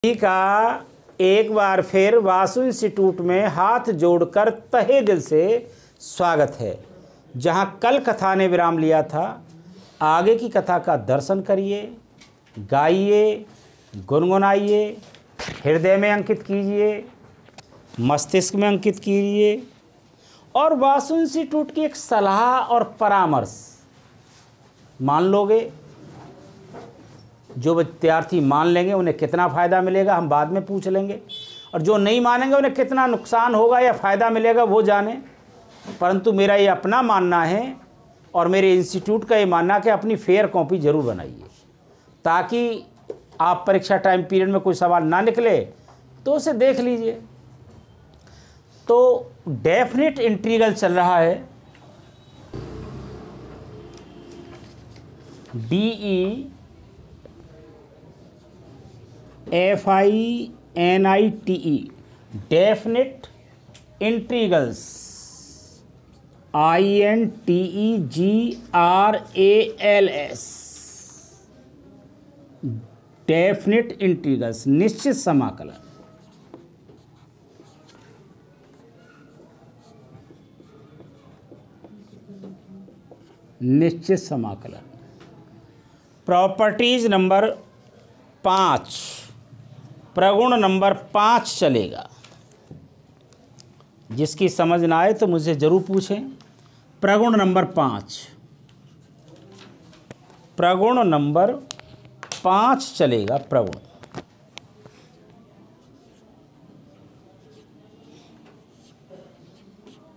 का एक बार फिर वासु इंस्टीट्यूट में हाथ जोड़कर तहे दिल से स्वागत है। जहां कल कथा ने विराम लिया था, आगे की कथा का दर्शन करिए, गाइए, गुनगुनाइए, हृदय में अंकित कीजिए, मस्तिष्क में अंकित कीजिए और वासु इंस्टीट्यूट की एक सलाह और परामर्श मान लोगे। जो विद्यार्थी मान लेंगे उन्हें कितना फ़ायदा मिलेगा हम बाद में पूछ लेंगे, और जो नहीं मानेंगे उन्हें कितना नुकसान होगा या फ़ायदा मिलेगा वो जाने। परंतु मेरा ये अपना मानना है और मेरे इंस्टीट्यूट का ये मानना है कि अपनी फेयर कॉपी ज़रूर बनाइए, ताकि आप परीक्षा टाइम पीरियड में कोई सवाल ना निकले तो उसे देख लीजिए। तो डेफिनेट इंटीग्रल चल रहा है, DEFINITE, definite integrals, INTEGRALS, definite integrals, निश्चित समाकलन। निश्चित समाकलन प्रॉपर्टीज नंबर 5, प्रगुण नंबर 5 चलेगा। जिसकी समझ ना आए तो मुझसे ज़रूर पूछें। प्रगुण नंबर 5, प्रगुण नंबर 5 चलेगा।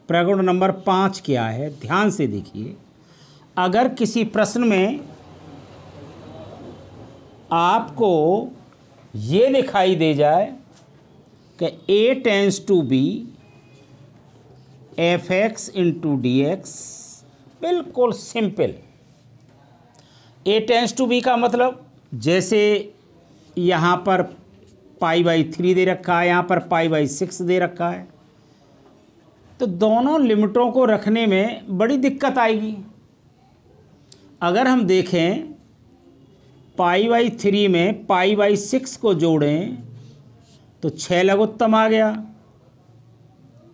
प्रगुण नंबर 5 क्या है, ध्यान से देखिए। अगर किसी प्रश्न में आपको ये दिखाई दे जाए कि A tends to B fx into d x, बिल्कुल simple. A tends to B का मतलब जैसे यहाँ पर π/3 दे रखा है, यहाँ पर π/6 दे रखा है, तो दोनों लिमिटों को रखने में बड़ी दिक्कत आएगी। अगर हम देखें π/3 में π/6 को जोड़ें तो 6 लघुत्तम आ गया,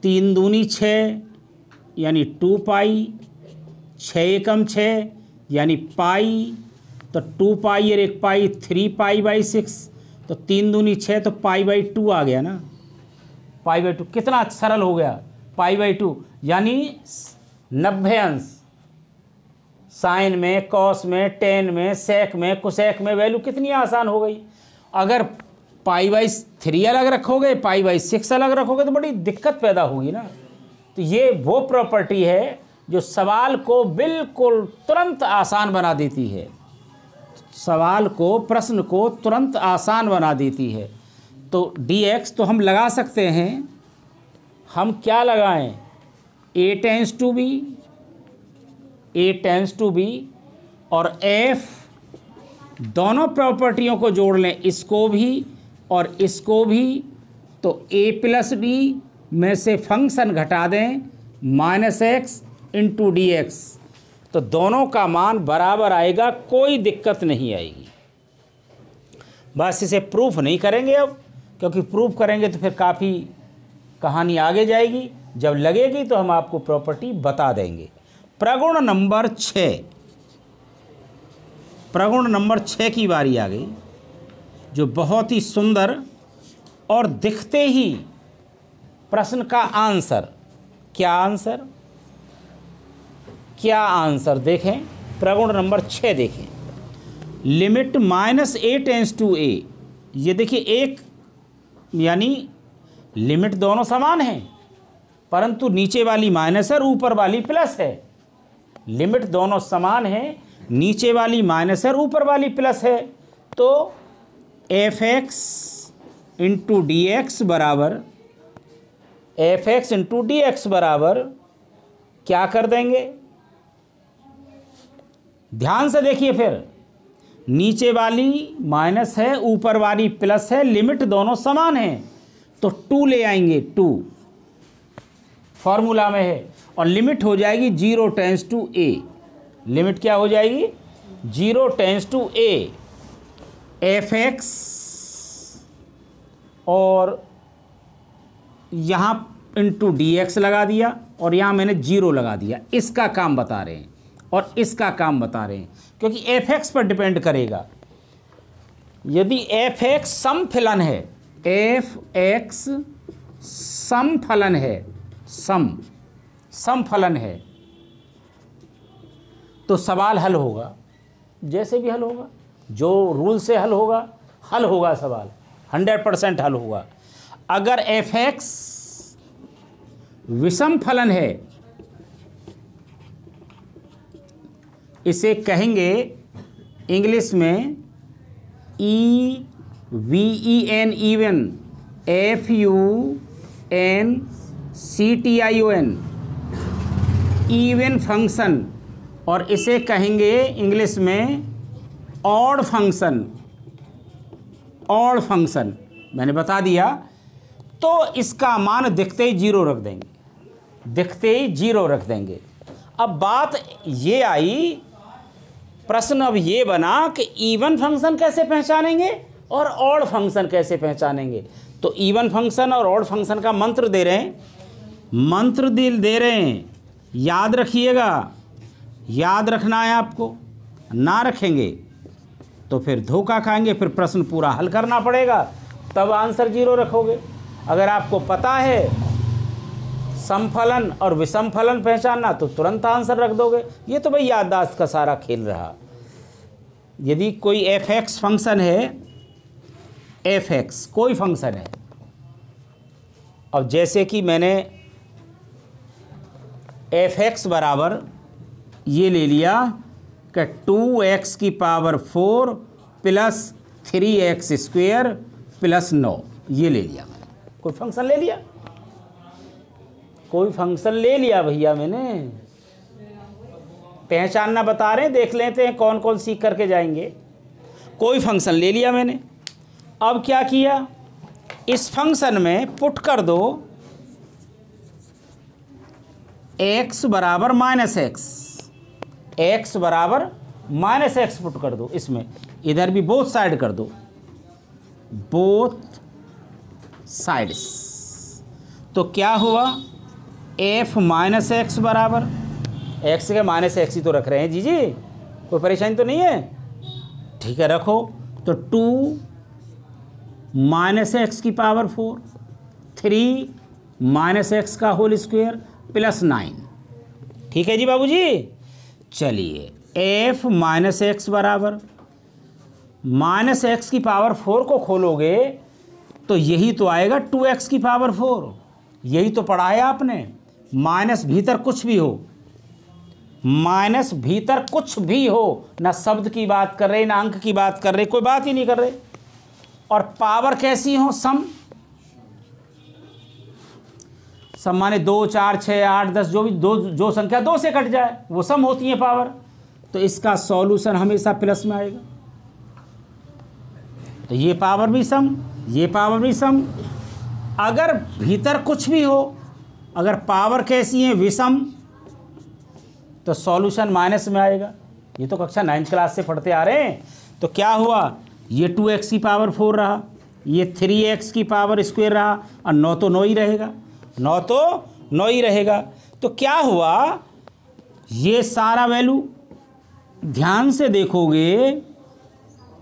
3 दूनी 6 यानी 2π, 6 एकम 6 यानी पाई, तो 2π और 1π 3π/6, तो 3 दूनी 6 तो π/2 आ गया ना। π/2 कितना सरल हो गया, π/2 यानी 90 अंश। साइन में, कॉस में, टेन में, सेक में, कुसेक में वैल्यू कितनी आसान हो गई। अगर π/3 अलग रखोगे, π/6 अलग रखोगे तो बड़ी दिक्कत पैदा होगी ना। तो ये वो प्रॉपर्टी है जो सवाल को बिल्कुल तुरंत आसान बना देती है, सवाल को, प्रश्न को तुरंत आसान बना देती है। तो dx तो हम लगा सकते हैं। हम क्या लगाएं, A टेंस टू बी और f, दोनों प्रॉपर्टियों को जोड़ लें, इसको भी और इसको भी, तो a+b में से फंक्शन घटा दें -x इंटू डी एक्स, तो दोनों का मान बराबर आएगा, कोई दिक्कत नहीं आएगी। बस इसे प्रूफ नहीं करेंगे अब, क्योंकि प्रूफ करेंगे तो फिर काफ़ी कहानी आगे जाएगी। जब लगेगी तो हम आपको प्रॉपर्टी बता देंगे। प्रगुण नंबर 6, प्रगुण नंबर 6 की बारी आ गई, जो बहुत ही सुंदर और दिखते ही प्रश्न का आंसर। क्या आंसर, क्या आंसर देखें। प्रगुण नंबर 6 देखें, limit -a tends to a। ये देखिए, एक यानी लिमिट दोनों समान हैं, परंतु नीचे वाली माइनस है और ऊपर वाली प्लस है। लिमिट दोनों समान हैं, नीचे वाली माइनस है और ऊपर वाली प्लस है। तो fx इंटू डी एक्स बराबर क्या कर देंगे, ध्यान से देखिए। फिर नीचे वाली माइनस है, ऊपर वाली प्लस है, लिमिट दोनों समान हैं, तो 2 ले आएंगे। 2 फॉर्मूला में है और लिमिट हो जाएगी 0 टेंस टू a। लिमिट क्या हो जाएगी, 0 टेंस टू a। fx और यहाँ इंटू डी एक्स लगा दिया और यहाँ मैंने 0 लगा दिया। इसका काम बता रहे हैं और इसका काम बता रहे हैं, क्योंकि एफ एक्स पर डिपेंड करेगा। यदि एफ एक्स समफलन है, एफ एक्स समफलन है, समफलन है, तो सवाल हल होगा। जैसे भी हल होगा, जो रूल से हल होगा सवाल 100% हल होगा। अगर एफ एक्स विषम फलन है, इसे कहेंगे इंग्लिश में EVEN, even, FUNCTION, even function, और इसे कहेंगे इंग्लिश में ऑड फंक्शन, ऑड फंक्शन। मैंने बता दिया। तो इसका मान दिखते ही 0 रख देंगे, दिखते ही 0 रख देंगे। अब बात ये आई, प्रश्न अब ये बना कि इवन फंक्शन कैसे पहचानेंगे और ऑड फंक्शन कैसे पहचानेंगे। तो इवन फंक्शन और ऑड फंक्शन का मंत्र दे रहे हैं, मंत्र दे रहे हैं, याद रखिएगा, याद रखना है आपको। ना रखेंगे तो फिर धोखा खाएंगे, फिर प्रश्न पूरा हल करना पड़ेगा, तब आंसर 0 रखोगे। अगर आपको पता है समफलन और विषम फलन पहचानना, तो तुरंत आंसर रख दोगे। ये तो भाई याददाश्त का सारा खेल रहा। यदि कोई एफ एक्स फंक्शन है, एफ एक्स कोई फंक्शन है, अब जैसे कि मैंने एफ एक्स बराबर ये ले लिया कि 2x की power 4 plus 3x square plus 9, ये ले लिया मैंने। कोई फंक्शन ले लिया, कोई फंक्शन ले लिया भैया मैंने। पहचानना बता रहे हैं, देख लेते हैं कौन कौन सीख करके जाएंगे। कोई फंक्शन ले लिया मैंने। अब क्या किया, इस फंक्शन में पुट कर दो x बराबर माइनस एक्स, एक्स बराबर माइनस एक्स पुट कर दो। इसमें इधर भी बोथ साइड कर दो, बोथ साइड्स। तो क्या हुआ, एफ माइनस एक्स बराबर, एक्स के माइनस एक्स ही तो रख रहे हैं जी, कोई परेशानी तो नहीं है, ठीक है रखो। तो 2 माइनस एक्स की पावर 4, 3 माइनस एक्स का होल स्क्वायर प्लस 9, ठीक है जी बाबूजी। चलिए, एफ माइनस एक्स बराबर माइनस एक्स की पावर 4 को खोलोगे तो यही तो आएगा 2x की पावर 4। यही तो पढ़ा है आपने। माइनस भीतर कुछ भी हो, माइनस भीतर कुछ भी हो, ना शब्द की बात कर रहे, ना अंक की बात कर रहे, कोई बात ही नहीं कर रहे। और पावर कैसी हो, सम माने 2, 4, 6, 8, 10, जो भी जो संख्या 2 से कट जाए वो सम होती है पावर। तो इसका सॉल्यूशन हमेशा प्लस में आएगा। तो ये पावर भी सम, ये पावर भी सम। अगर भीतर कुछ भी हो, अगर पावर कैसी है विषम, तो सॉल्यूशन माइनस में आएगा। ये तो कक्षा 9th क्लास से पढ़ते आ रहे हैं। तो क्या हुआ, ये 2x की पावर 4 रहा, ये 3x की पावर स्क्वायर रहा, और 9 तो 9 ही रहेगा, 9 तो 9 ही रहेगा। तो क्या हुआ, ये सारा वैल्यू ध्यान से देखोगे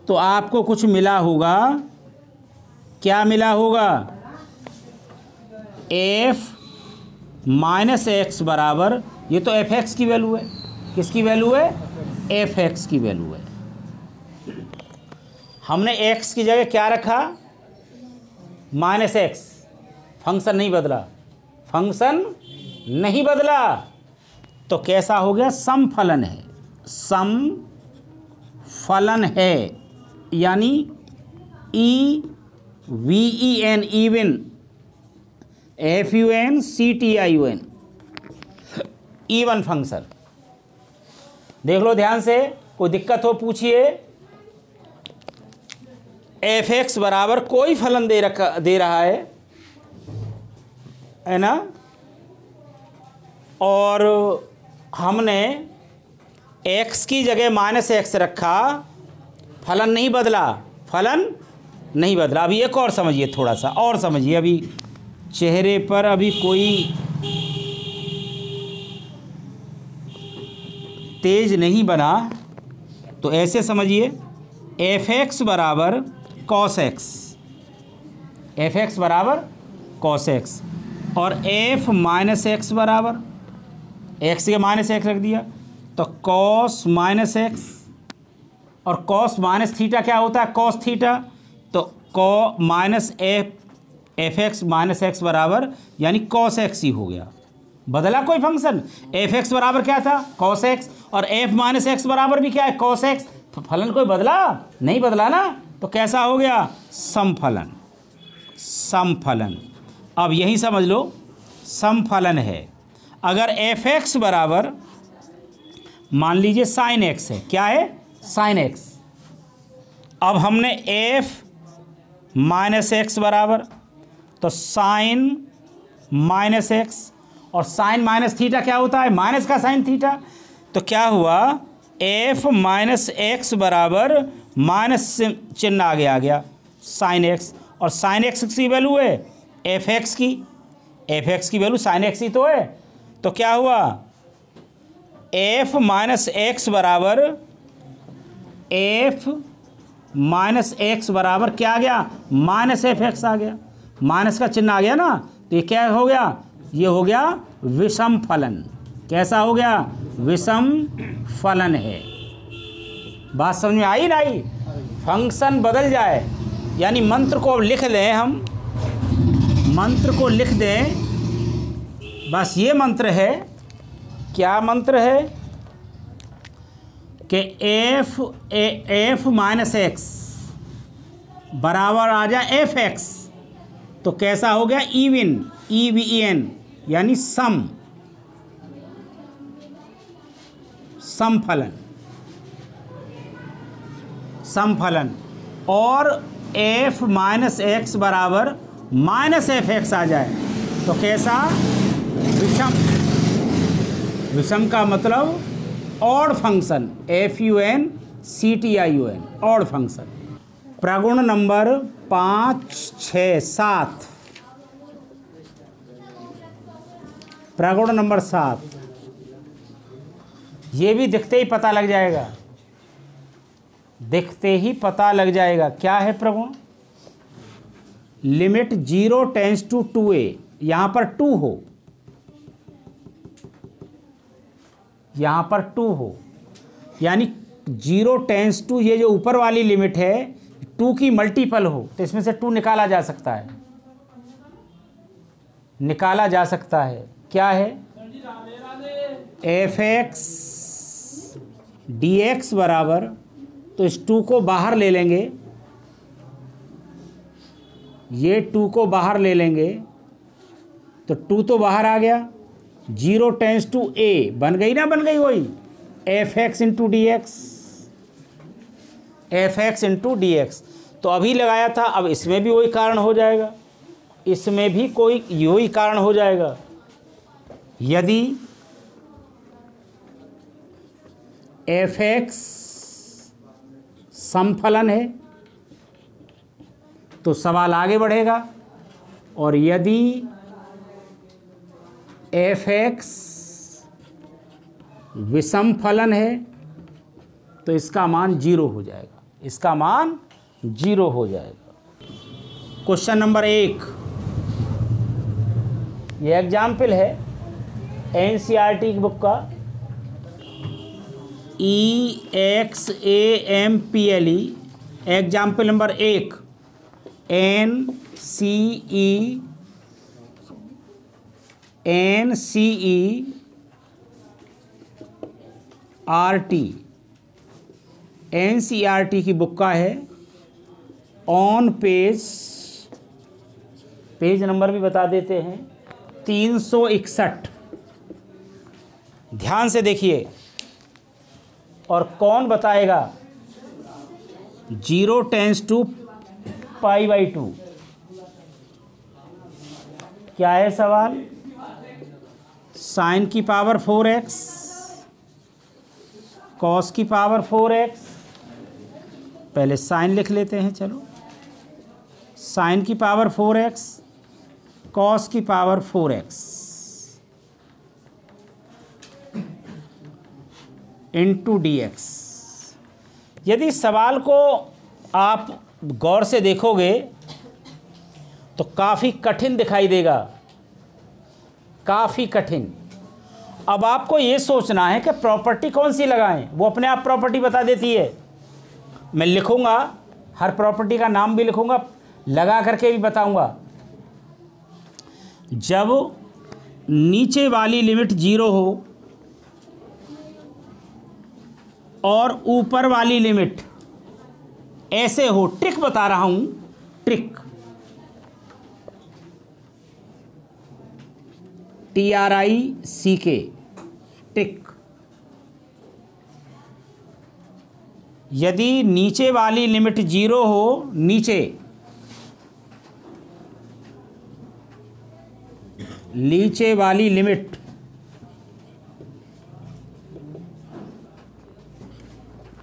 तो आपको कुछ मिला होगा। क्या मिला होगा, एफ माइनस एक्स बराबर, ये तो एफ एक्स की वैल्यू है। किसकी वैल्यू है, एफ एक्स की वैल्यू है। हमने एक्स की जगह क्या रखा, माइनस एक्स। फंक्शन नहीं बदला, फंक्शन नहीं बदला। तो कैसा हो गया, समफलन है, समफलन है, यानी EVEN, even, FUNCTION, even function. देख लो ध्यान से, कोई दिक्कत हो पूछिए। एफ एक्स बराबर कोई फलन दे रहा है ना, और हमने एक्स की जगह माइनस एक्स रखा, फलन नहीं बदला, फलन नहीं बदला। अभी एक और समझिए, थोड़ा सा और समझिए। अभी चेहरे पर अभी कोई तेज नहीं बना, तो ऐसे समझिए fx बराबर cos x, fx बराबर cos x और f माइनस एक्स बराबर x के माइनस एक्स रख दिया तो cos माइनस एक्स, और cos माइनस थीटा क्या होता है? cos theta. तो cos minus F x minus x बराबर यानी cos x ही हो गया। बदला कोई फंक्शन? fx बराबर क्या था? cos x, और f माइनस एक्स बराबर भी क्या है? cos x। फलन कोई बदला? नहीं बदला ना। तो कैसा हो गया? समफलन। समफलन। अब यही समझ लो समफलन है। अगर fx बराबर मान लीजिए साइन x है, क्या है? Sine x। अब हमने f माइनस एक्स बराबर, तो साइन माइनस एक्स, और साइन माइनस थीटा क्या होता है? माइनस का साइन थीटा। तो क्या हुआ? f माइनस एक्स बराबर माइनस चिन्ह आ गया साइन एक्स, और साइन एक्स की वैल्यू है एफ एक्स की, एफ एक्स की वैल्यू साइन एक्स ही तो है। तो क्या हुआ? f माइनस एक्स बराबर f माइनस एक्स बराबर क्या आ गया? माइनस एफ एक्स आ गया। माइनस का चिन्ह आ गया ना, तो ये क्या हो गया? ये हो गया विषम फलन। कैसा हो गया? विषम फलन है। बात समझ में आई ना? आई? फंक्शन बदल जाए, यानी मंत्र को लिख दें, हम मंत्र को लिख दें। बस ये मंत्र है। क्या मंत्र है? कि एफ माइनस एक्स बराबर आ जाए एफ एक्स, तो कैसा हो गया? इवन, EVEN यानी सम, समफलन। समफलन। और f माइनस एक्स बराबर माइनस एफ एक्स आ जाए तो कैसा? विषम। विषम का मतलब odd function, FUNCTION, odd function. प्रगुण नंबर 5, 6, 7। प्रगुण नंबर 7, ये भी दिखते ही पता लग जाएगा, दिखते ही पता लग जाएगा। क्या है प्रगुण? लिमिट 0 टेंस टू 2a, यहाँ पर 2 हो, यहाँ पर 2 हो, यानी 0 टेंस टू, ये जो ऊपर वाली लिमिट है 2 की मल्टीपल हो, तो इसमें से 2 निकाला जा सकता है, निकाला जा सकता है। क्या है? एफ एक्स डी एक्स बराबर, तो इस 2 को बाहर ले लेंगे, ये 2 को बाहर ले लेंगे, तो 2 तो बाहर आ गया। 0 टेंस टू a बन गई ना, बन गई वही F x into d x, F x into d x. तो अभी लगाया था, अब इसमें भी वही कारण हो जाएगा, इसमें भी कोई यही कारण हो जाएगा। यदि एफ एक्स समफलन है तो सवाल आगे बढ़ेगा, और यदि एफ एक्स विषम फलन है तो इसका मान 0 हो जाएगा, इसका मान 0 हो जाएगा। क्वेश्चन नंबर 1, ये एग्जाम्पल है NCERT की बुक का, EXAMPLE, एग्जाम्पल नंबर 1, NCERT की बुक का है। ऑन पेज नंबर भी बता देते हैं, 361। ध्यान से देखिए, और कौन बताएगा? 0 टेंस टू π/2। क्या है सवाल? साइन की पावर 4x, कॉस की पावर 4x। पहले साइन लिख लेते हैं, चलो साइन की पावर 4x कॉस की पावर 4x इंटू dx। यदि सवाल को आप गौर से देखोगे तो काफ़ी कठिन दिखाई देगा, काफ़ी कठिन। अब आपको ये सोचना है कि प्रॉपर्टी कौन सी लगाएं, वो अपने आप प्रॉपर्टी बता देती है। मैं लिखूंगा, हर प्रॉपर्टी का नाम भी लिखूंगा, लगा करके भी बताऊंगा। जब नीचे वाली लिमिट 0 हो और ऊपर वाली लिमिट ऐसे हो, ट्रिक बता रहा हूं, ट्रिक, TRICK, ट्रिक। यदि नीचे वाली लिमिट 0 हो, नीचे वाली लिमिट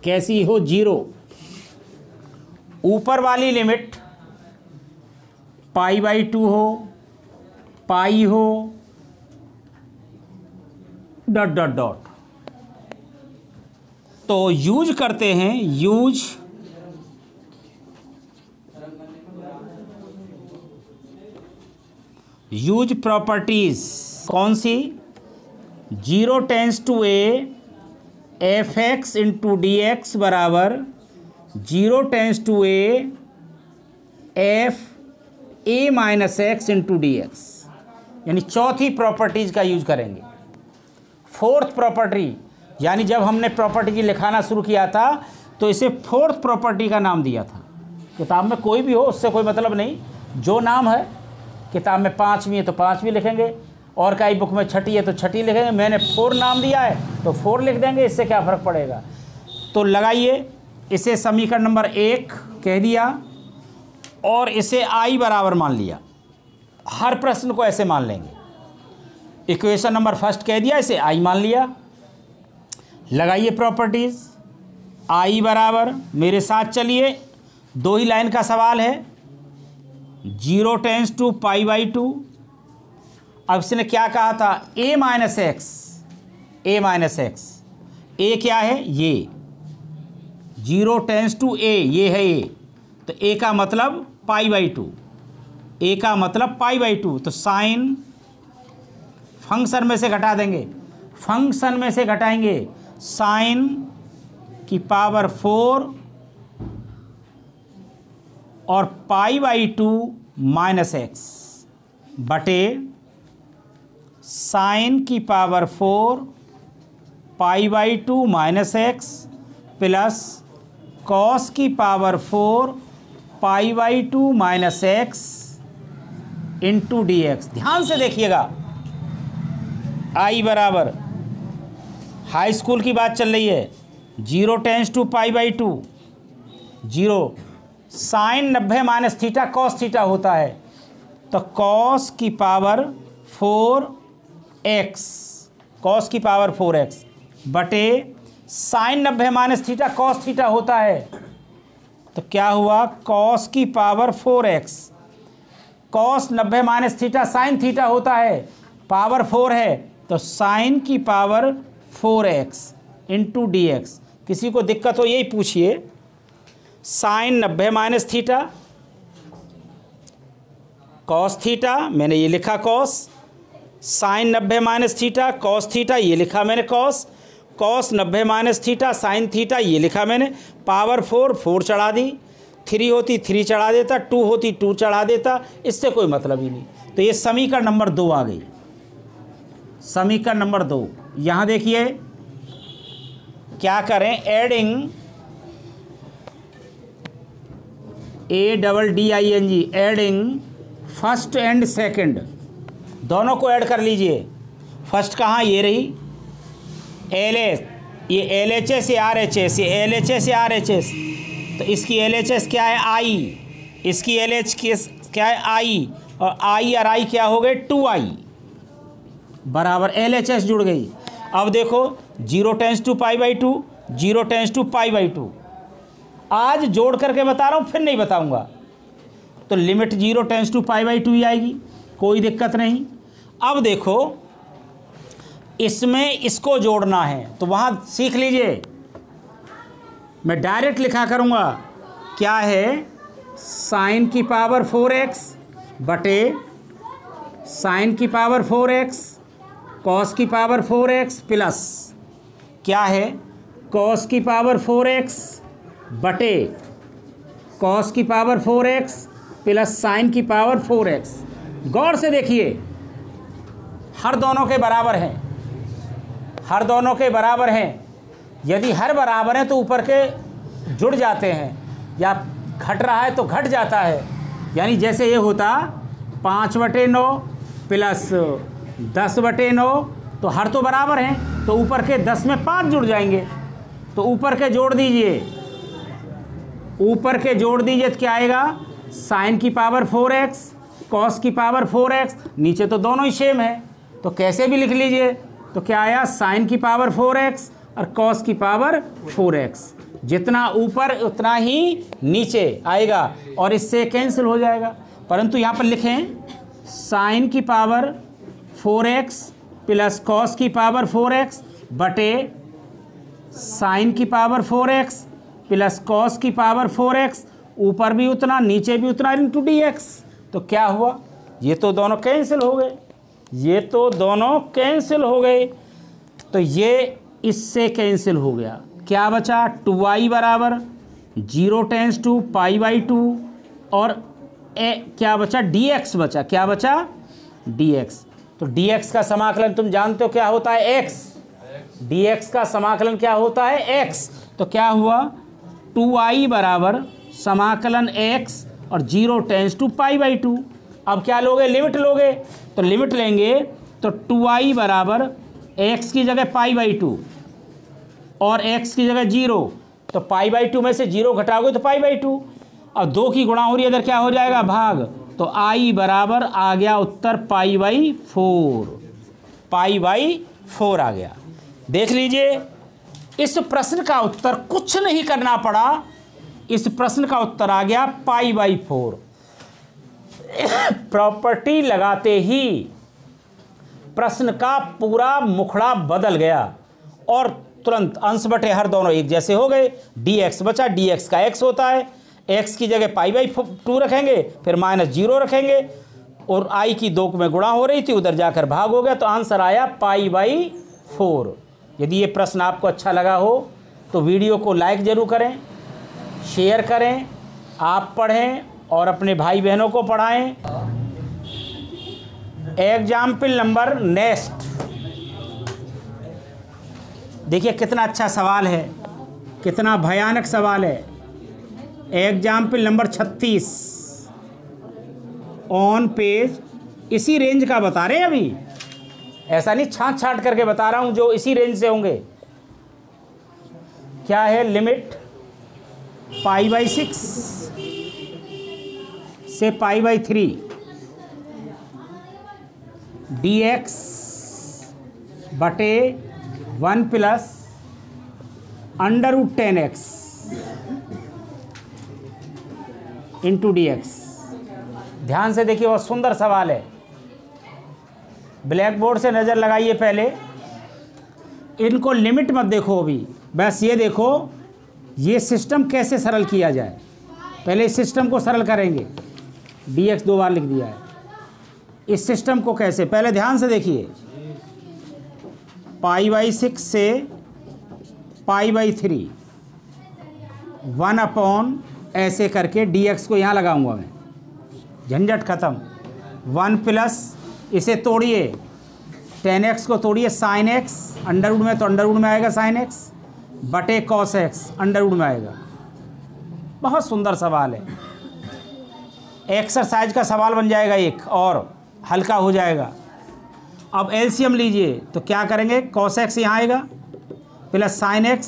कैसी हो, 0, ऊपर वाली लिमिट π/2 हो, पाई हो, डॉट डॉट डॉट, तो यूज करते हैं, यूज प्रॉपर्टीज। कौन सी? 0 tends to a fx into d x बराबर 0 tends to a f a minus x into d x, यानी चौथी प्रॉपर्टीज का यूज करेंगे। फोर्थ प्रॉपर्टी, यानी जब हमने प्रॉपर्टी लिखाना शुरू किया था तो इसे फोर्थ प्रॉपर्टी का नाम दिया था। किताब में कोई भी हो उससे कोई मतलब नहीं, जो नाम है, किताब में 5वीं है तो 5वीं लिखेंगे, और कई बुक में 6ठी है तो 6ठी लिखेंगे। मैंने 4 नाम दिया है तो 4 लिख देंगे, इससे क्या फ़र्क पड़ेगा। तो लगाइए, इसे समीकरण नंबर 1 कह दिया और इसे I बराबर मान लिया। हर प्रश्न को ऐसे मान लेंगे। इक्वेशन नंबर 1 कह दिया, इसे I मान लिया। लगाइए प्रॉपर्टीज़। I बराबर, मेरे साथ चलिए, 2 ही लाइन का सवाल है, 0 टेंस टू π/2। अब इसने क्या कहा था, a माइनस एक्स, a क्या है, ये 0 टेंस टू a, ये है a, तो a का मतलब π/2, a का मतलब π/2। तो साइन फंक्शन में से घटा देंगे, फंक्शन में से घटाएंगे, साइन की पावर 4 और π/2 माइनस एक्स बटे साइन की power 4 π/2 minus x plus cos की power 4 π/2 minus x into d x. ध्यान से देखिएगा, I बराबर, हाई स्कूल की बात चल रही है, 0 tends to π/2, 0, sine 90 minus theta cos theta होता है, तो कॉस की पावर 4x, कॉस की पावर 4x बटे sine 90 minus theta cos theta होता है, तो क्या हुआ, कॉस की power 4x, cos 90 minus theta sine theta होता है, पावर 4 है, तो साइन की power 4x into d x. किसी को दिक्कत हो यही पूछिए। Sine 90 minus theta cos theta, मैंने ये लिखा cos, sine 90 minus theta cos theta, ये लिखा मैंने cos, cos 90 minus theta sine theta, ये लिखा मैंने, पावर 4 चढ़ा दी, 3 होती 3 चढ़ा देता, 2 होती 2 चढ़ा देता, इससे कोई मतलब ही नहीं। तो ये समीकरण नंबर 2 आ गई, समीकरण नंबर 2। यहाँ देखिए क्या करें, adding ADDING, adding first and second, दोनों को ऐड कर लीजिए। फर्स्ट कहाँ, ये रही LH, ये LHS या RHS, ये LHS या RHS, तो इसकी LHS क्या है, I, इसकी LH क्या है, I, और I और I क्या हो गए, 2I बराबर LHS जुड़ गई। अब देखो 0 टेंस टू π/2, 0 टेंस टू π/2, आज जोड़ करके बता रहा हूँ, फिर नहीं बताऊँगा। तो लिमिट 0 टेंस टू π/2 ही आएगी, कोई दिक्कत नहीं। अब देखो इसमें इसको जोड़ना है तो वहाँ सीख लीजिए, मैं डायरेक्ट लिखा करूँगा। क्या है, साइन की पावर 4x बटे साइन की पावर 4x कॉस की पावर 4x प्लस क्या है, कॉस की पावर 4x बटे कॉस की पावर 4x प्लस साइन की पावर 4x। गौर से देखिए, हर दोनों के बराबर हैं, हर दोनों के बराबर हैं। यदि हर बराबर हैं तो ऊपर के जुड़ जाते हैं, या घट रहा है तो घट जाता है। यानी जैसे ये होता 5/9 प्लस 10/9, तो हर तो बराबर हैं, तो ऊपर के 10 में 5 जुड़ जाएंगे। तो ऊपर के जोड़ दीजिए, ऊपर के जोड़ दीजिए तो क्या आएगा, साइन की पावर 4x कॉस की पावर 4x। नीचे तो दोनों ही सेम है तो कैसे भी लिख लीजिए। तो क्या आया, साइन की पावर 4x और कॉस की पावर 4x। जितना ऊपर उतना ही नीचे आएगा और इससे कैंसिल हो जाएगा। परंतु यहाँ पर लिखें साइन की पावर 4x प्लस कॉस की पावर 4x बटे साइन की पावर 4x प्लस कॉस की पावर 4x, ऊपर भी उतना नीचे भी उतना इंटू dx। तो क्या हुआ, ये तो दोनों कैंसिल हो गए, ये तो दोनों कैंसिल हो गए। तो ये इससे कैंसिल हो गया, क्या बचा, 2i बराबर 0 टेंस टू π/2 और क्या बचा, dx बचा। क्या बचा, dx। तो dx का समाकलन तुम जानते हो क्या होता है, x। dx का समाकलन क्या होता है, x। तो क्या हुआ, 2i बराबर समाकलन x और 0 टेंस टू π/2। अब क्या लोगे, लिमिट लोगे। तो लिमिट लेंगे तो 2i बराबर x की जगह π/2 और x की जगह 0, तो π/2 में से 0 घटाओगे तो π/2। अब 2 की गुणा हो रही है, इधर क्या हो जाएगा, भाग। तो i बराबर आ गया उत्तर π/4, π/4 आ गया। देख लीजिए, इस प्रश्न का उत्तर कुछ नहीं करना पड़ा, इस प्रश्न का उत्तर आ गया π/4। प्रॉपर्टी लगाते ही प्रश्न का पूरा मुखड़ा बदल गया और तुरंत अंश बटे हर दोनों एक जैसे हो गए। dx बचा, dx का x होता है, x की जगह π/2 रखेंगे, फिर -0 रखेंगे और i की 2 में गुणा हो रही थी, उधर जाकर भाग हो गया। तो आंसर आया π/4। यदि ये प्रश्न आपको अच्छा लगा हो तो वीडियो को लाइक ज़रूर करें, शेयर करें, आप पढ़ें और अपने भाई बहनों को पढ़ाएं। एग्जाम्पल नंबर नेक्स्ट, देखिए कितना अच्छा सवाल है, कितना भयानक सवाल है। एग्जाम्पल नंबर 36 ऑन पेज, इसी रेंज का बता रहे हैं अभी, ऐसा नहीं छांट छांट करके बता रहा हूं, जो इसी रेंज से होंगे। क्या है, लिमिट π/6 से π/3 dx बटे 1 प्लस √10x इंटू dx। ध्यान से देखिए, बहुत सुंदर सवाल है। ब्लैक बोर्ड से नज़र लगाइए पहले, इनको लिमिट मत देखो अभी, बस ये देखो ये सिस्टम कैसे सरल किया जाए। पहले इस सिस्टम को सरल करेंगे, dx 2 बार लिख दिया है। इस सिस्टम को कैसे, पहले ध्यान से देखिए, π/6 से π/3 1 ऐसे करके dx को यहाँ लगाऊंगा मैं, झंझट खत्म। 1 प्लस, इसे तोड़िए, 10x को तोड़िए, sin x अंडरवुड में, तो अंडरवुड में आएगा sin x बटे cos x अंडरवुड में आएगा। बहुत सुंदर सवाल है, एक्सरसाइज का सवाल बन जाएगा एक और हल्का हो जाएगा। अब एलसीएम लीजिए तो क्या करेंगे, cos x यहाँ आएगा प्लस sin x,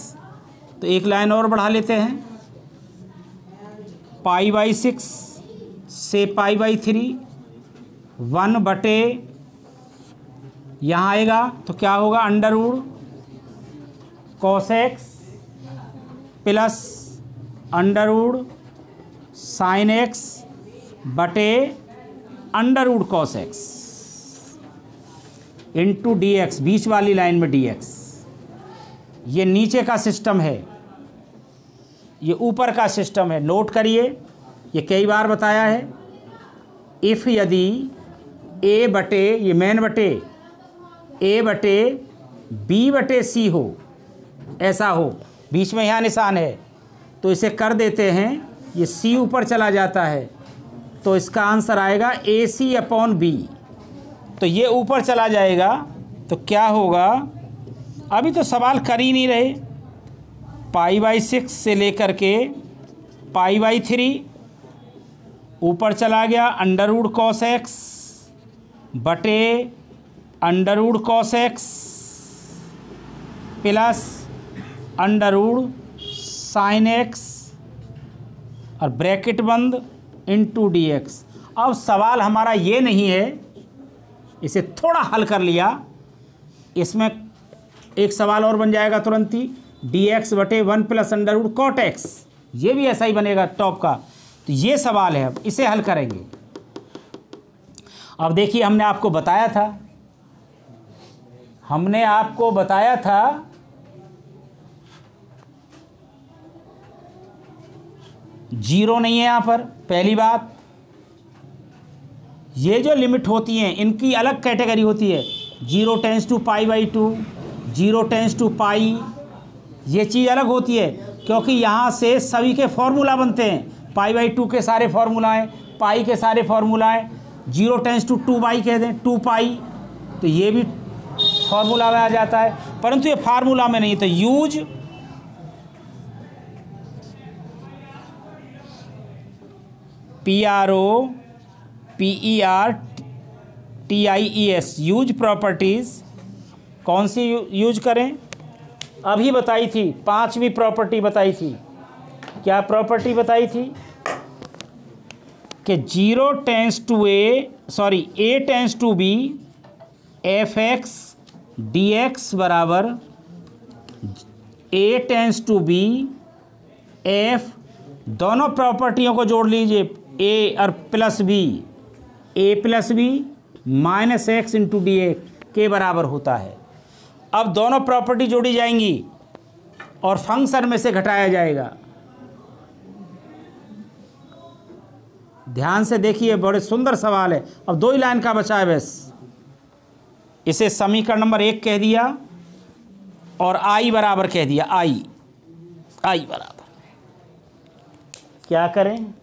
तो एक लाइन और बढ़ा लेते हैं, π/6 से π/3 1 बटे यहाँ आएगा तो क्या होगा, under root cos x plus under root sin x बटे under root cos x into d x, बीच वाली लाइन में डी एक्स। ये नीचे का सिस्टम है, ये ऊपर का सिस्टम है। नोट करिए, ये कई बार बताया है। इफ़ यदि ए बटे, ये मेन बटे ए बटे बी बटे सी हो, ऐसा हो, बीच में यहाँ निशान है, तो इसे कर देते हैं, ये सी ऊपर चला जाता है, तो इसका आंसर आएगा ए सी अपॉन बी। तो ये ऊपर चला जाएगा, तो क्या होगा, अभी तो सवाल कर ही नहीं रहे। π/6 से लेकर के π/3 ऊपर चला गया, अंडर रूट कॉस एक्स बटे under root cos x plus under root sine x और ब्रैकेट बंद इंटू डी एक्स। अब सवाल हमारा ये नहीं है, इसे थोड़ा हल कर लिया, इसमें एक सवाल और बन जाएगा तुरंत ही, डी एक्स बटे 1 plus under root cot x, ये भी ऐसा ही बनेगा टॉप का। तो ये सवाल है, अब इसे हल करेंगे। अब देखिए, हमने आपको बताया था जीरो नहीं है यहाँ पर, पहली बात। ये जो लिमिट होती हैं इनकी अलग कैटेगरी होती है, 0 टेंस टू π/2, 0 टेंस टू पाई, ये चीज़ अलग होती है, क्योंकि यहाँ से सभी के फॉर्मूला बनते हैं। π/2 के सारे फॉर्मूलाएँ, पाई के सारे फॉर्मूलाएँ, 0 टेंस टू 2/, कह दें 2π, तो ये भी फॉर्मूला में आ जाता है, परंतु ये फार्मूला में नहीं। तो यूज PROPERTIES, यूज प्रॉपर्टीज़। कौन सी यूज करें, अभी बताई थी, 5वीं प्रॉपर्टी बताई थी। क्या प्रॉपर्टी बताई थी कि A tends to b fx dx बराबर A tends to b f, दोनों प्रॉपर्टियों को जोड़ लीजिए, a और plus b, a plus b minus x into d x के बराबर होता है। अब दोनों प्रॉपर्टी जोड़ी जाएंगी और फंक्शन में से घटाया जाएगा। ध्यान से देखिए, बड़े सुंदर सवाल है। अब 2 ही लाइन का बचा है बस। इसे समीकरण नंबर 1 कह दिया और i बराबर कह दिया, i बराबर। क्या करें,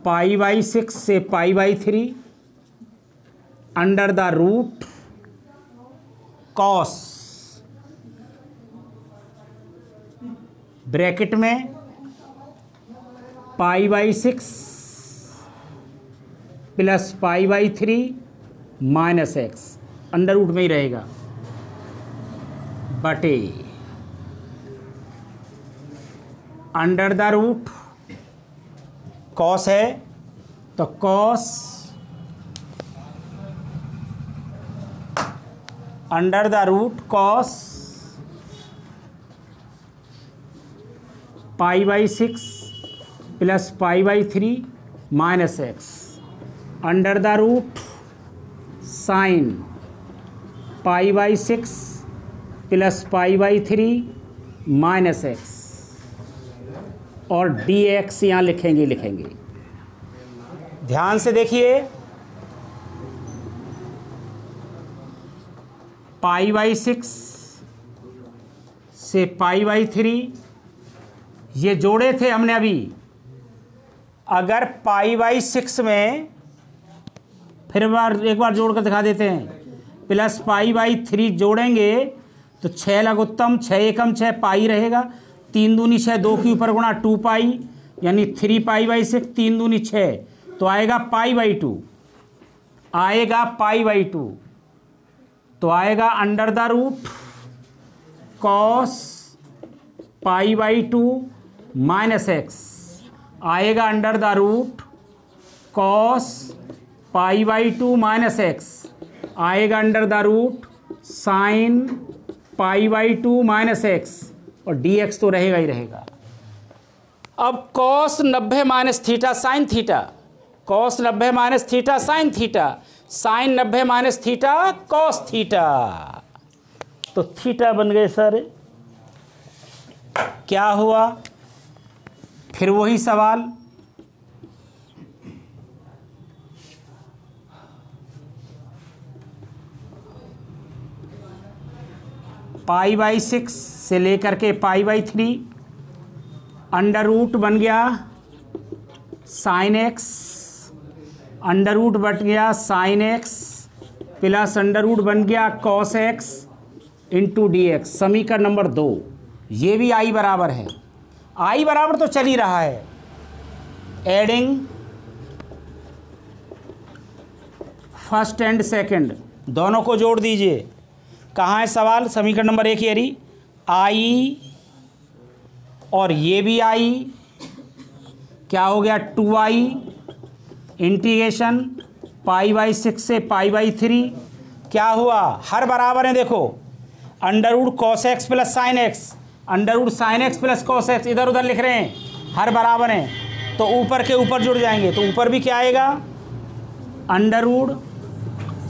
π/6 से π/3 under the root cos, bracket में π/6 plus π/3 minus x, under root में ही रहेगा, बटे अंडर द रूट कॉस है तो cos under the root cos π/6 plus π/3 minus x, under the root sine π/6 plus π/3 minus x, और डी एक्स यहाँ लिखेंगे। ध्यान से देखिए, π/6 से π/3 ये जोड़े थे हमने अभी। अगर π/6 में फिर एक बार जोड़ कर दिखा देते हैं, प्लस π/3 जोड़ेंगे तो 6 लघुत्तम 6 एकम 6 पाई रहेगा, 3 दूनी 6, 2 के ऊपर गुणा 2π, यानी 3π/6, 3 दूनी 6, तो आएगा π/2, तो आएगा under the root cos π/2 minus x, आएगा under the root cos π/2 minus x, आएगा under the root sine π/2 minus x, और dx तो रहेगा ही रहेगा। अब cos 90 minus theta sine theta, cos 90 minus theta sine theta, sine 90 minus theta cos theta, तो theta बन गए सर। क्या हुआ? फिर वही सवाल, π/6 से लेकर के π/3, अंडर रूट बन गया साइन एक्स, अंडर रूट बन गया sine x plus under root बन गया cos x into d x. समीकरण नंबर 2, ये भी आई बराबर है, आई बराबर तो चल ही रहा है। एडिंग फर्स्ट एंड सेकंड दोनों को जोड़ दीजिए। कहाँ है सवाल? समीकरण नंबर 1 यारी आई और ये भी आई, क्या हो गया 2i इंटीग्रेशन π/6 से π/3, क्या हुआ? हर बराबर है, देखो under root cos x plus sine x, under root sine x plus cos x, इधर उधर लिख रहे हैं, हर बराबर हैं तो ऊपर के ऊपर जुड़ जाएंगे, तो ऊपर भी क्या आएगा? Under root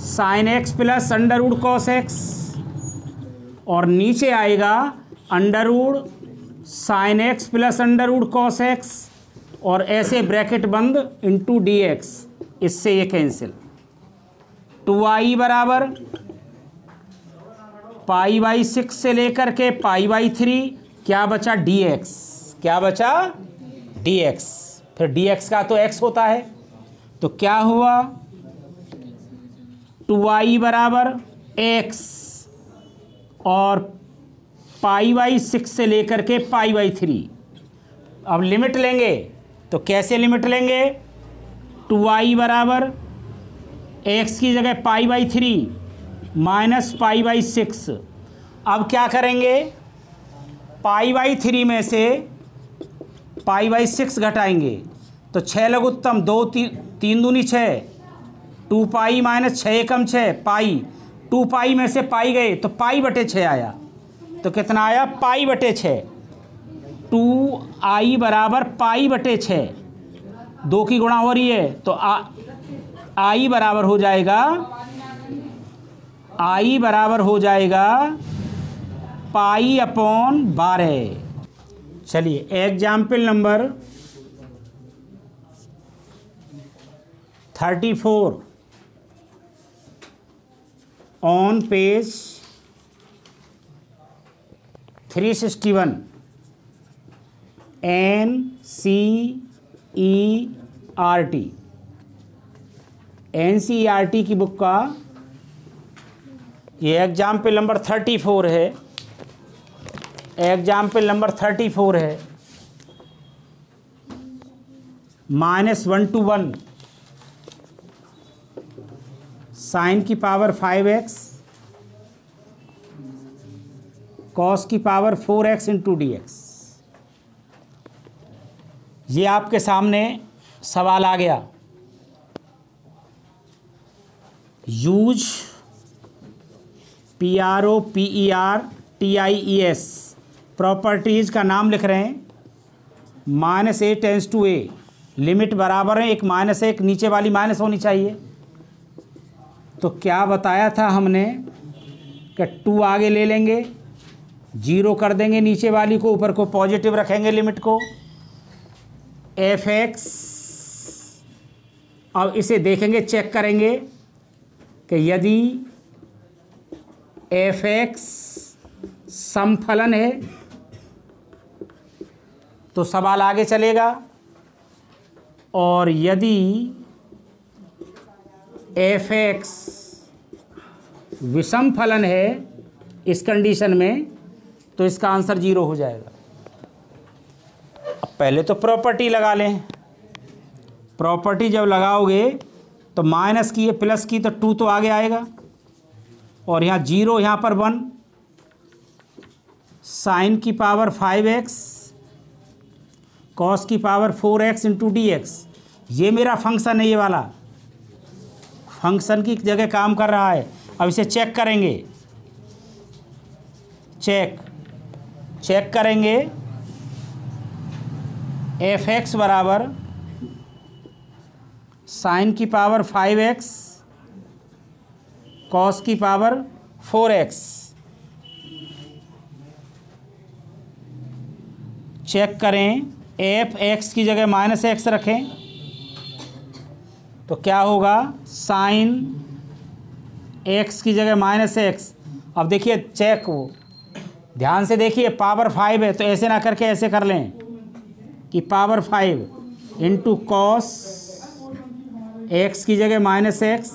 sine x plus under root cos x, और नीचे आएगा under root sine x plus under root cos x, और ऐसे ब्रैकेट बंद इंटू डी एक्स, इससे ये कैंसिल। 2i बराबर π/6 से लेकर के π/3, क्या बचा? dx, क्या बचा? dx। फिर dx का तो x होता है, तो क्या हुआ? 2i बराबर x और π/6 से लेकर के π/3। अब लिमिट लेंगे तो कैसे लिमिट लेंगे? 2i बराबर x की जगह π/3 माइनस π/6। अब क्या करेंगे? π/3 में से π/6 घटाएंगे तो 6 लघुत्तम 2 3 दूनी 6, 2π माइनस 6 एकम 6 पाई, 2π में से पाई गए तो π/6 आया, तो कितना आया? π/6। 2i बराबर π/6, 2 की गुणा हो रही है तो i बराबर हो जाएगा, i बराबर हो जाएगा π/12। चलिए example number 34 on page 361 NCERT की बुक का ये एग्जाम्पल नंबर 34 है, एग्जाम्पल नंबर 34 है। -1 to 1 साइन की पावर 5x कॉस की power 4x into d x. ये आपके सामने सवाल आ गया। यूज PROPERTIES प्रॉपर्टीज़ का नाम लिख रहे हैं। -a tends to a, limit बराबर है, एक माइनस है, एक नीचे वाली माइनस होनी चाहिए। तो क्या बताया था हमने कि 2 आगे ले लेंगे, 0 कर देंगे नीचे वाली को, ऊपर को पॉजिटिव रखेंगे लिमिट को। fx, अब इसे देखेंगे, चेक करेंगे कि यदि fx समफलन है तो सवाल आगे चलेगा, और यदि fx विषम फलन है इस कंडीशन में तो इसका आंसर 0 हो जाएगा। अब पहले तो प्रॉपर्टी लगा लें। प्रॉपर्टी जब लगाओगे तो माइनस की है प्लस की तो 2 तो आगे आएगा, और यहाँ 0 यहाँ पर 1, साइन की पावर 5x कॉस की power 4x into d x. ये मेरा फंक्शन है, ये वाला फंक्शन की जगह काम कर रहा है। अब इसे चेक करेंगे, चेक करेंगे एफ एक्स बराबर साइन की पावर 5x कॉस की पावर 4x। चेक करें, एफ एक्स की जगह -x रखें तो क्या होगा, साइन x की जगह -x। अब देखिए चेक हो, ध्यान से देखिए, पावर 5 है तो ऐसे ना करके ऐसे कर लें कि पावर 5 इंटू कॉस x की जगह -x,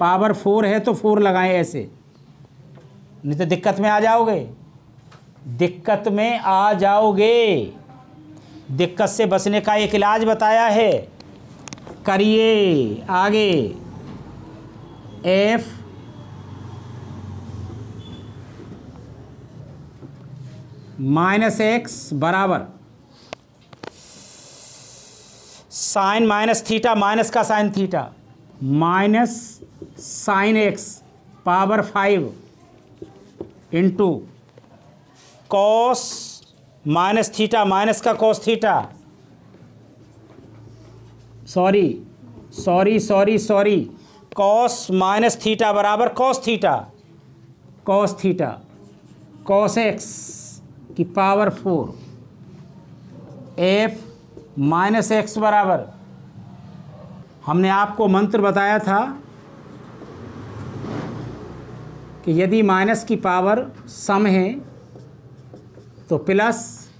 पावर 4 है तो 4 लगाएं ऐसे, नहीं तो दिक्कत में आ जाओगे, दिक्कत में आ जाओगे। दिक्कत से बचने का एक इलाज बताया है, करिए आगे। f -x बराबर साइन माइनस थीटा, माइनस का sine theta, minus sine x power 5 into cos minus theta, minus का cos theta, sorry cos minus theta बराबर कॉस थीटा, कॉस एक्स की पावर 4। एफ -x बराबर, हमने आपको मंत्र बताया था कि यदि माइनस की पावर सम है तो प्लस,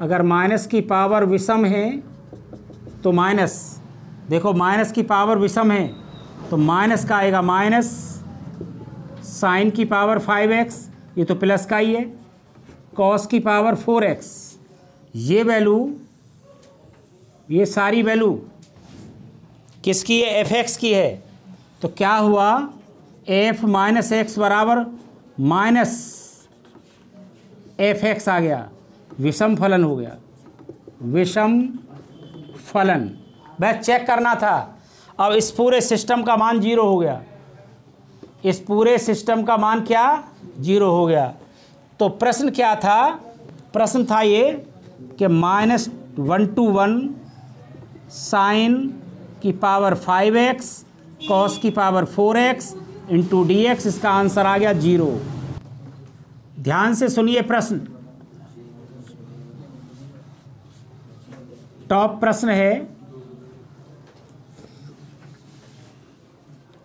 अगर माइनस की पावर विषम है तो माइनस। देखो माइनस की पावर विषम है तो माइनस का आएगा माइनस साइन की पावर 5x, ये तो प्लस का ही है, कॉस की पावर 4x। ये वैल्यू, ये सारी वैल्यू किसकी है, एफ एक्स की है। तो क्या हुआ, एफ -x बराबर माइनस एफ एक्स आ गया, विषम फलन हो गया, विषम फलन। बस चेक करना था। अब इस पूरे सिस्टम का मान 0 हो गया, इस पूरे सिस्टम का मान क्या, 0 हो गया। तो प्रश्न क्या था, प्रश्न था ये कि -1 साइन की पावर 5x कॉस की पावर 4x इंटू dx, इसका आंसर आ गया 0। ध्यान से सुनिए प्रश्न, टॉप प्रश्न है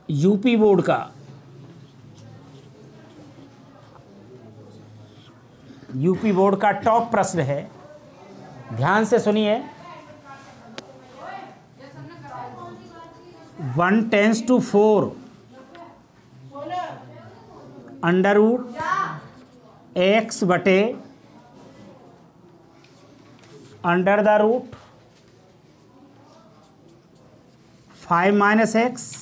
यूपी बोर्ड का। यूपी बोर्ड का टॉप प्रश्न है, ध्यान से सुनिए। 1 टेंस टू 4 √x बटे √5 - x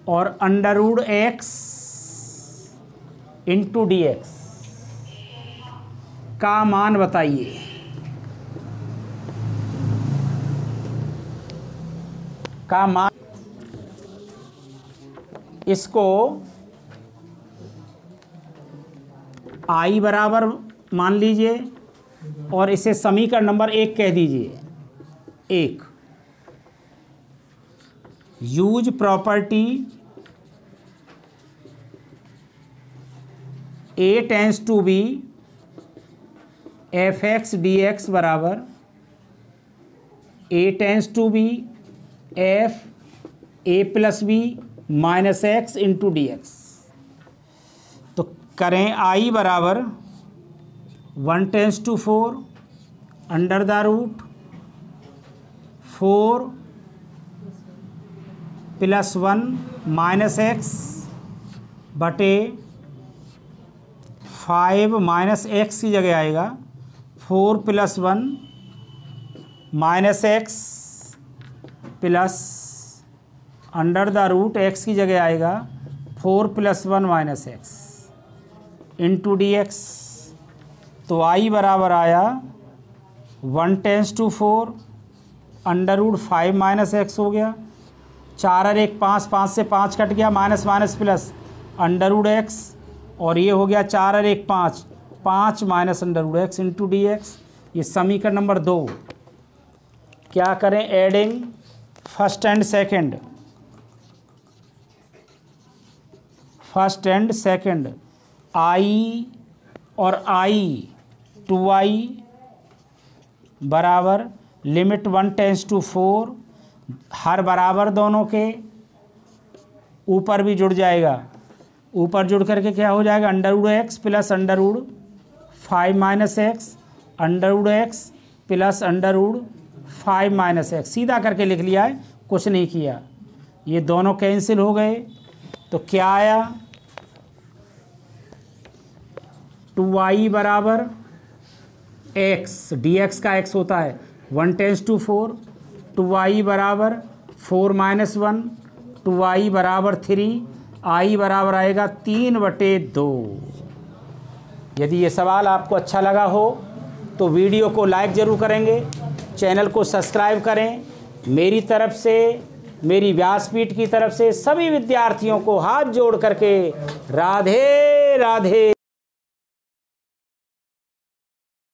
और √x इंटू dx का मान बताइए। का मान, इसको i बराबर मान लीजिए और इसे समीकरण नंबर 1 कह दीजिए। 1, use property a tends to b fx dx बराबर a tends to b f a plus b minus x into dx। तो करें i बराबर 1 tends to 4 √4 plus 1 minus x बटे 5 माइनस x की जगह आएगा 4 plus 1 minus x plus √x की जगह आएगा 4 plus 1 minus x into dx। तो i बराबर आया 1 टेंस टू 4 √5 माइनस x हो गया, 4 और 1 5, 5 से 5 कट गया, माइनस माइनस प्लस √x, और ये हो गया 4 और 1 5, 5 माइनस √x इंटू dx। ये समीकरण नंबर 2। क्या करें? Adding first and second, first and second, I और आई 2i बराबर लिमिट 1 टेंस टू 4, हर बराबर दोनों के, ऊपर भी जुड़ जाएगा, ऊपर जुड़ करके क्या हो जाएगा? √x plus √5 minus x, √x plus √5 minus x. सीधा करके लिख लिया है, कुछ नहीं किया। ये दोनों कैंसिल हो गए तो क्या आया? 2i बराबर x, dx का x होता है 1 टेंस टू 4, 2i बराबर 4 माइनस 1, 2i बराबर 3, i बराबर आएगा 3/2। यदि ये सवाल आपको अच्छा लगा हो तो वीडियो को लाइक ज़रूर करेंगे, चैनल को सब्सक्राइब करें। मेरी तरफ से, मेरी व्यासपीठ की तरफ से सभी विद्यार्थियों को हाथ जोड़ करके राधे राधे।